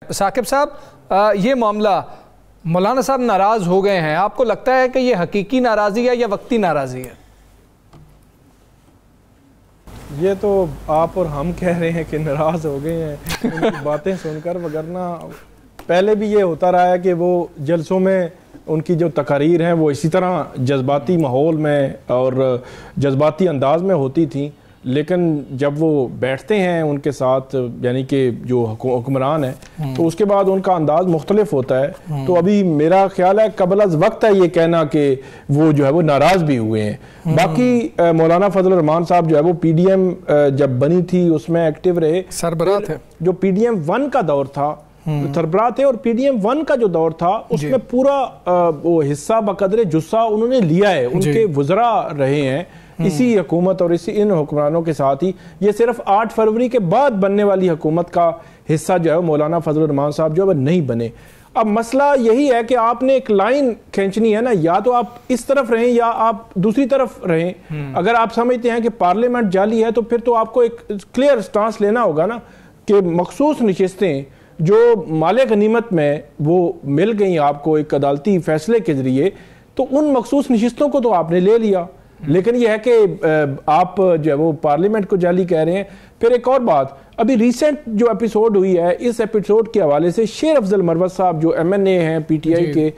ثاقب صاحب، یہ معاملہ مولانا صاحب ناراض ہو گئے ہیں، آپ کو لگتا ہے کہ یہ حقیقی ناراضی ہے یا وقتی ناراضی ہے؟ یہ تو آپ اور ہم کہہ رہے ہیں کہ ناراض ہو گئے ہیں ان کی باتیں سن کر، وگرنہ پہلے بھی یہ ہوتا رہا ہے کہ وہ جلسوں میں ان کی جو تقاریر ہیں وہ اسی طرح جذباتی ماحول میں اور جذباتی انداز میں ہوتی تھیں، لیکن جب وہ بیٹھتے ہیں ان کے ساتھ یعنی کہ جو حکمران ہیں تو اس کے بعد ان کا انداز مختلف ہوتا ہے۔ تو ابھی میرا خیال ہے قبل از وقت ہے یہ کہنا کہ وہ جو ہے وہ ناراض بھی ہوئے ہیں۔ باقی مولانا فضل الرحمان صاحب جو ہے وہ پی ڈی ایم جب بنی تھی اس میں ایکٹیو رہے، سربراہ تھے۔ جو پی ڈی ایم 1 کا دور تھا سربراہ تھے، اور پی ڈی ایم 1 کا جو دور تھا اس میں پورا وہ حصہ بقدر جثہ انہوں نے لیا ہے، ان کے وزراء رہے ہیں اسی حکومت اور ان حکمرانوں کے ساتھ ہی۔ یہ صرف 8 فروری کے بعد بننے والی حکومت کا حصہ جو ہے مولانا فضل الرحمان صاحب جو ہے وہ نہیں بنے۔ اب مسئلہ یہی ہے کہ آپ نے ایک لائن کھینچنی ہے نا، یا تو آپ اس طرف رہیں یا آپ دوسری طرف رہیں۔ اگر آپ سمجھتے ہیں کہ پارلیمنٹ جعلی ہے تو پھر تو آپ کو ایک کلیئر سٹانس لینا ہوگا نا کہ مخصوص نشستیں جو مال غنیمت میں وہ مل گئیں آپ کو ایک عدالتی فیصلے کے ذریعے، تو ان مخصوص نشستوں کو تو آپ نے لے لیا، لیکن یہ ہے کہ آپ جو ہے وہ پارلیمنٹ کو جعلی کہہ رہے ہیں۔ پھر ایک اور بات، ابھی ریسنٹ جو ایپیسوڈ ہوئی ہے، اس ایپیسوڈ کے حوالے سے شیر افضل مروت صاحب جو ایم این اے ہیں پی ٹی آئی کے،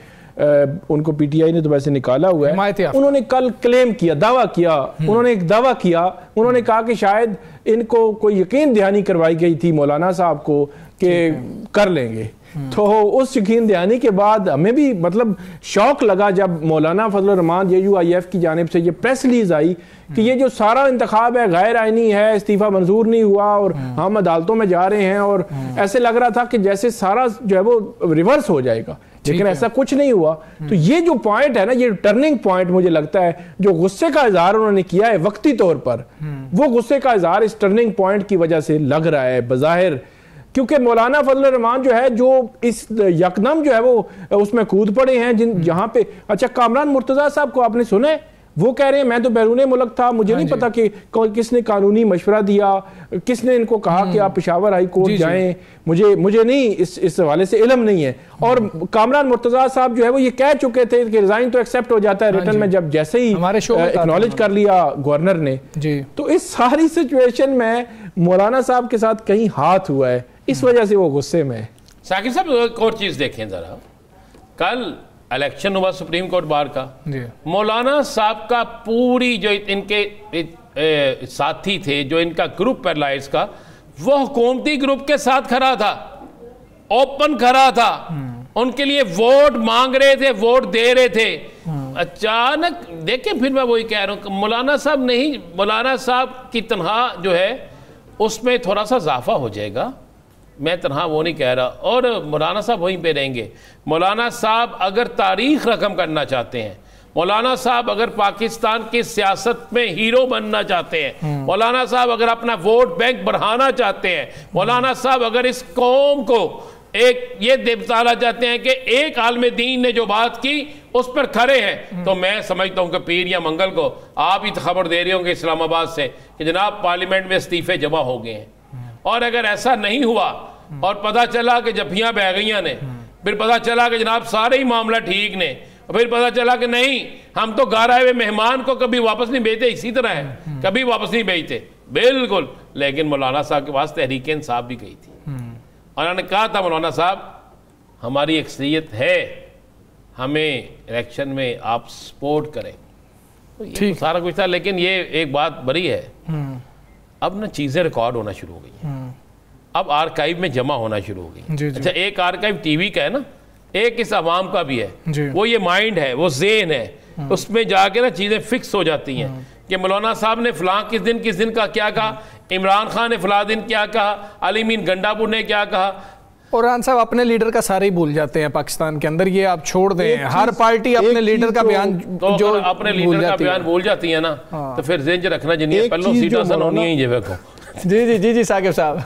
ان کو پی ٹی آئی نے تو ویسے نکالا ہوا ہے، انہوں نے کل کلیم کیا، دعویٰ کیا، انہوں نے ایک دعویٰ کیا، انہوں نے کہا کہ شاید ان کو کوئی یقین دہانی کروائی گئی تھی مولانا صاحب کو کہ کر لیں گے۔ تو اس یقین دہانی کے بعد ہمیں بھی مطلب شوق لگا جب مولانا فضل الرحمان JUIF کی جانب سے یہ پریس ریلیز آئی کہ یہ جو سارا انتخاب ہے غیر آئینی ہے، استعفیٰ منظور نہیں ہوا اور ہم عدالتوں میں جا رہے ہیں، اور ایسے لگ رہا تھا کہ جیسے سارا جو ہے وہ ریورس ہو جائے گا، لیکن ایسا کچھ نہیں ہوا۔ تو یہ جو پوائنٹ ہے نا، یہ ٹرننگ پوائنٹ مجھے لگتا ہے جو غصے کا اظہار انہوں نے کیا ہے وقتی طور پر، وہ غصے کا اظہار اس ٹرننگ پوائنٹ کی وجہ سے لگ رہا ہے بظاہر، کیونکہ مولانا فضل الرحمان جو ہے جو اس یکدم جو ہے وہ اس میں کود پڑے ہیں جہاں پہ۔ اچھا، کامران مرتضیٰ صاحب کو آپ نے سنا ہے، وہ کہہ رہے ہیں میں تو بیرون ملک تھا، مجھے نہیں پتا کہ کس نے قانونی مشورہ دیا، کس نے ان کو کہا کہ آپ پشاور ہائی کورٹ جائیں، مجھے نہیں اس حوالے سے علم نہیں ہے۔ اور کامران مرتضیٰ صاحب جو ہے وہ یہ کہہ چکے تھے کہ ریزائن تو ایکسیپٹ ہو جاتا ہے ریٹن میں، جب جیسے ہی اکنالج کر لیا گورنر نے۔ تو اس ساری سچویشن میں مولانا صاحب کے ساتھ کہیں ہاتھ ہوا ہے، اس وجہ سے وہ غصے میں۔ ثاقب صاحب ایک اور چیز دیکھیں ذرا، کل الیکشن ہوا سپریم کورٹ بار کا، مولانا صاحب کا پوری جو ان کے ساتھی تھے، جو ان کا گروپ پیرلائز کا، وہ حکومتی گروپ کے ساتھ کھڑا تھا، اوپن کھڑا تھا، ان کے لیے ووٹ مانگ رہے تھے، ووٹ دے رہے تھے۔ اچانک دیکھیں، پھر میں وہی کہہ رہا ہوں کہ مولانا صاحب نہیں، مولانا صاحب کی تنہا جو ہے اس میں تھوڑا سا اضافہ ہو جائے گا، میں تنہا وہ نہیں کہہ رہا، اور مولانا صاحب وہیں پہ رہیں گے۔ مولانا صاحب اگر تاریخ رقم کرنا چاہتے ہیں، مولانا صاحب اگر پاکستان کی سیاست میں ہیرو بننا چاہتے ہیں، مولانا صاحب اگر اپنا ووٹ بینک بڑھانا چاہتے ہیں، مولانا صاحب اگر اس قوم کو ایک یہ بتانا چاہتے ہیں کہ ایک عالم دین نے جو بات کی اس پر کھڑے ہیں، تو میں سمجھتا ہوں کہ پیر یا منگل کو آپ ہی خبر دے رہے ہوں گے اسلام آباد سے کہ جناب پارلیمنٹ میں استعفے جمع ہو گئے ہیں۔ اور اگر ایسا نہیں ہوا اور پتہ چلا کہ جبھیاں بہ گئیاں نے، پھر پتہ چلا کہ جناب سارے ہی معاملہ ٹھیک نے، پھر پتہ چلا کہ نہیں ہم تو گھر آئے ہوئے مہمان کو کبھی واپس نہیں بھیجتے، اسی طرح ہے کبھی واپس نہیں بھیجتے، بالکل۔ لیکن مولانا صاحب کے پاس تحریک انصاف بھی گئی تھی، اور انہوں نے کہا تھا مولانا صاحب ہماری اکثریت ہے، ہمیں الیکشن میں آپ سپورٹ کریں، یہ سارا کچھ تھا۔ لیکن یہ ایک بات بڑی ہے، اب نا چیزیں ریکارڈ ہونا شروع ہو گئی ہیں، اب آرکائیو میں جمع ہونا شروع ہو گئی۔ اچھا، ایک آرکائیو ٹی وی کا ہے نا، ایک اس عوام کا بھی ہے، وہ یہ مائنڈ ہے، وہ ذہن ہے، اس میں جا کے نا چیزیں فکس ہو جاتی ہیں کہ مولانا صاحب نے فلاں کس دن کا کیا کہا، عمران خان نے فلاں دن کیا کہا، علی مین گنڈاپور نے کیا کہا۔ قرآن صاحب اپنے لیڈر کا سارے ہی بھول جاتے ہیں پاکستان کے اندر، یہ آپ چھوڑ دیں، ہر پارٹی اپنے لیڈر کا بیان جو اپنے لیڈر کا بیان بھول جاتی ہے نا، تو پھر ذہن جو رکھنا جنہیں پہلوں سیٹا سن ہونی ہیں جی۔ جی ثاقب صاحب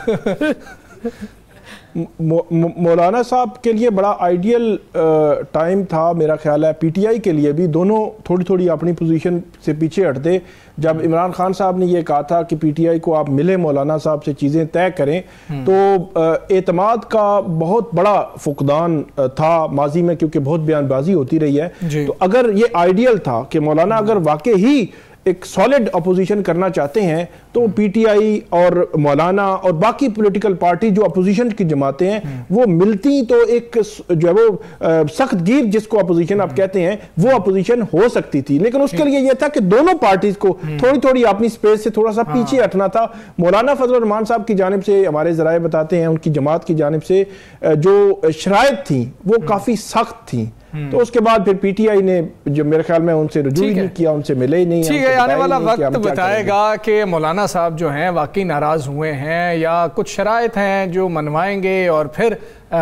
مولانا صاحب کے لیے بڑا آئیڈیل ٹائم تھا میرا خیال ہے، پی ٹی آئی کے لیے بھی، دونوں تھوڑی تھوڑی اپنی پوزیشن سے پیچھے ہٹتے. جب عمران خان صاحب نے یہ کہا تھا کہ پی ٹی آئی کو آپ ملے مولانا صاحب سے چیزیں طے کریں، تو اعتماد کا بہت بڑا فقدان تھا ماضی میں، کیونکہ بہت بیان بازی ہوتی رہی ہے. تو اگر یہ آئیڈیل تھا کہ مولانا اگر واقعی ہی ایک سالڈ اپوزیشن کرنا چاہتے ہیں تو پی ٹی آئی اور مولانا اور باقی پولیٹیکل پارٹی جو اپوزیشن کی جماعتیں ہیں وہ ملتی تو ایک جو ہے وہ سخت گیر جس کو اپوزیشن آپ کہتے ہیں وہ اپوزیشن ہو سکتی تھی. لیکن اس کے لیے یہ تھا کہ دونوں پارٹیز کو تھوڑی تھوڑی اپنی سپیس سے تھوڑا سا پیچھے ہٹنا تھا. مولانا فضل الرحمان صاحب کی جانب سے ہمارے ذرائع بتاتے ہیں ان کی جماعت کی جانب سے جو شرائط تھیں وہ کافی سخت تھیں. تو اس کے بعد پھر پی ٹی آئی نے جو میرے خیال میں ان سے رجوع ہی نہیں کیا، ان سے ملے ہی نہیں. ٹھیک ہے، آنے والا وقت بتائے گا کہ مولانا صاحب جو ہیں واقعی ناراض ہوئے ہیں یا کچھ شرائط ہیں جو منوائیں گے اور پھر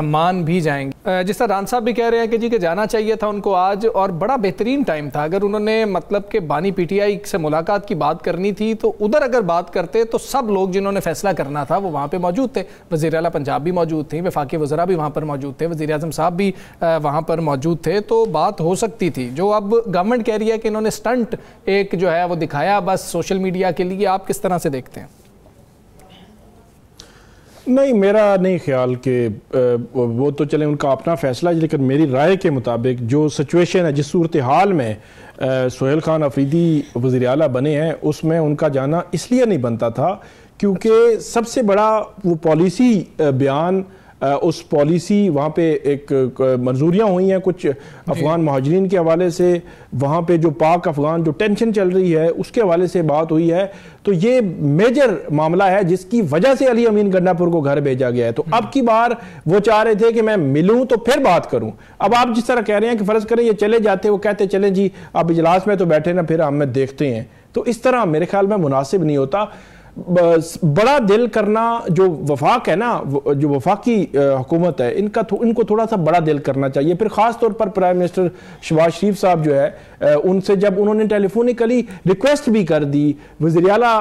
مان بھی جائیں گے. جس طرح ران صاحب بھی کہہ رہے ہیں کہ جی کہ جانا چاہیے تھا ان کو آج، اور بڑا بہترین ٹائم تھا. اگر انہوں نے مطلب کہ بانی پی ٹی آئی سے ملاقات کی بات کرنی تھی تو ادھر اگر بات کرتے تو سب لوگ جنہوں نے فیصلہ کرنا تھا وہ وہاں پہ موجود تھے. وزیر اعلیٰ پنجاب بھی موجود تھے، وفاقی وزراء بھی وہاں پر موجود تھے، وزیر اعظم صاحب بھی وہاں پر موجود تھے، تو بات ہو سکتی تھی. جو اب گورنمنٹ کہہ رہی ہے کہ انہوں نے سٹنٹ ایک جو ہے وہ دکھایا بس سوشل میڈیا کے لیے، آپ کس طرح سے دیکھتے ہیں؟ نہیں، میرا نہیں خیال کہ وہ تو چلیں ان کا اپنا فیصلہ، لیکن میری رائے کے مطابق جو سچویشن ہے، جس صورتحال میں سہیل خان آفریدی وزیر اعلیٰ بنے ہیں، اس میں ان کا جانا اس لیے نہیں بنتا تھا کیونکہ سب سے بڑا وہ پالیسی بیان، اس پالیسی وہاں پہ ایک منظوریاں ہوئی ہیں کچھ افغان مہاجرین کے حوالے سے، وہاں پہ جو پاک افغان جو ٹینشن چل رہی ہے اس کے حوالے سے بات ہوئی ہے. تو یہ میجر معاملہ ہے جس کی وجہ سے علی امین گنڈا پور کو گھر بھیجا گیا ہے. تو اب کی بار وہ چاہ رہے تھے کہ میں ملوں تو پھر بات کروں. اب آپ جس طرح کہہ رہے ہیں کہ فرض کریں یہ چلے جاتے، وہ کہتے چلیں جی آپ اجلاس میں تو بیٹھے نا، پھر ہم دیکھتے ہیں، تو اس طرح میرے خیال میں مناسب نہیں ہوتا. بڑا دل کرنا جو وفاق ہے نا، جو وفاقی حکومت ہے، ان کو تھوڑا سا بڑا دل کرنا چاہیے. پھر خاص طور پر پرائم منسٹر شہباز شریف صاحب جو ہے ان سے جب انہوں نے ٹیلی فونیکلی ریکویسٹ بھی کر دی، وزیر اعلیٰ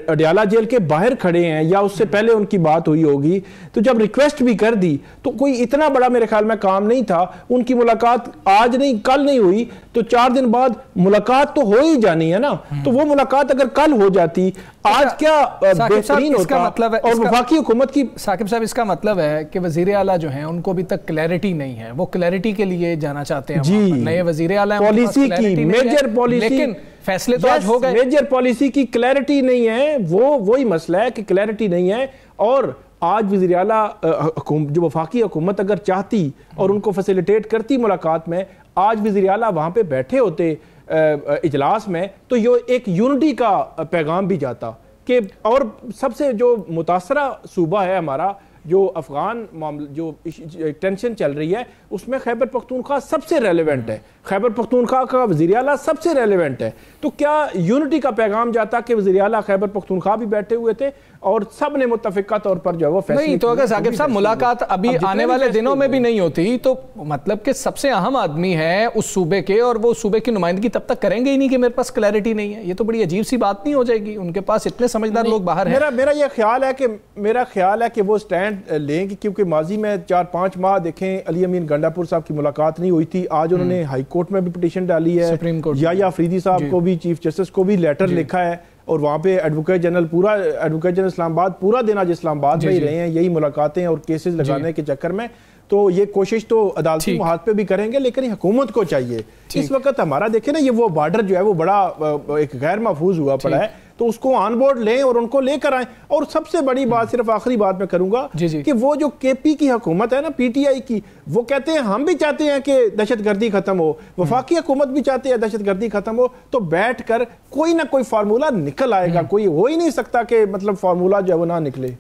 اڈیالہ جیل کے باہر کھڑے ہیں یا اس سے پہلے ان کی بات ہوئی ہوگی، تو جب ریکویسٹ بھی کر دی تو کوئی اتنا بڑا میرے خیال میں کام نہیں تھا. ان کی ملاقات آج نہیں کل نہیں ہوئی تو 4 دن بعد ملاقات تو ہو ہی جانی ہے نا. تو وہ ملاقات اگر کل ہو جاتی آج کیا بہترین ہوتا. اور وفاقی حکومت کی ثاقب صاحب اس کا مطلب ہے کہ وزیر اعلیٰ جو ہیں ان کو ابھی تک کلیئرٹی نہیں ہے، وہ کلیئرٹی کے لیے جانا چاہتے ہیں. جی، نئے وزیر اعلیٰ پالیسی کی میجر پالیسی، لیکن فیصلے تو آج ہو گئے. میجر پالیسی کی کلیئرٹی نہیں ہے، وہی مسئلہ ہے کہ کلیئرٹی نہیں ہے. اور آج وزیر اعلیٰ جو وفاقی حکومت اگر چاہتی اور ان کو فیسیلیٹیٹ کرتی ملاقات میں، آج وزیر اعلیٰ وہاں پہ بیٹھے ہوتے اجلاس میں، تو یہ ایک یونٹی کا پیغام بھی جاتا. کہ اور سب سے جو متاثرہ صوبہ ہے ہمارا، جو افغان جو ٹینشن چل رہی ہے، اس میں خیبر پختونخوا سب سے ریلیونٹ ہے. خیبر پختونخوا کا وزیر اعلیٰ سب سے ریلیونٹ ہے. تو کیا یونٹی کا پیغام جاتا کہ وزیر اعلیٰ خیبر پختونخوا بھی بیٹھے ہوئے تھے اور سب نے متفقہ طور پر جو ہے وہ فیصلہ نہیں. تو اگر ثاقب صاحب ملاقات ابھی آنے والے دنوں میں بھی نہیں ہوتی تو مطلب کہ سب سے اہم آدمی ہے اس صوبے کے، اور وہ صوبے کی نمائندگی تب تک کریں گے ہی نہیں کہ میرے پاس کلیئرٹی نہیں ہے. یہ تو بڑی عجیب سی بات نہیں ہو جائے گی؟ ان کے پاس اتنے سمجھدار لوگ باہر ہیں. میرا یہ خیال ہے کہ وہ سٹینڈ لیں گے، کیونکہ ماضی میں 4-5 ماہ دیکھیں علی امین گنڈا پور صاحب کی ملاقات نہیں ہوئی تھی. آج انہوں نے ہائی کورٹ میں بھی پٹیشن ڈالی ہے، یا آفریدی صاحب کو بھی، چیف جسٹس کو بھی لیٹر لکھا ہے، اور وہاں پہ ایڈوکیٹ جنرل اسلام آباد پورا دن آج اسلام آباد میں ہی رہے ہیں یہی ملاقاتیں اور کیسز لگانے کے چکر میں. تو یہ کوشش تو عدالتی محاذ پہ بھی کریں گے، لیکن حکومت کو چاہیے. اس وقت ہمارا دیکھیں نا، یہ وہ بارڈر جو ہے وہ بڑا ایک غیر محفوظ ہوا پڑا ہے، تو اس کو آن بورڈ لیں اور ان کو لے کر آئیں. اور سب سے بڑی بات، صرف آخری بات میں کروں گا کہ وہ جو کے پی کی حکومت ہے نا، پی ٹی آئی کی، وہ کہتے ہیں ہم بھی چاہتے ہیں کہ دہشت گردی ختم ہو، وفاقی حکومت بھی چاہتے ہیں دہشت گردی ختم ہو. تو بیٹھ کر کوئی نہ کوئی فارمولہ نکل آئے گا. کوئی ہو ہی نہیں سکتا کہ مطلب فارمولہ جو ہے وہ نہ نکلے.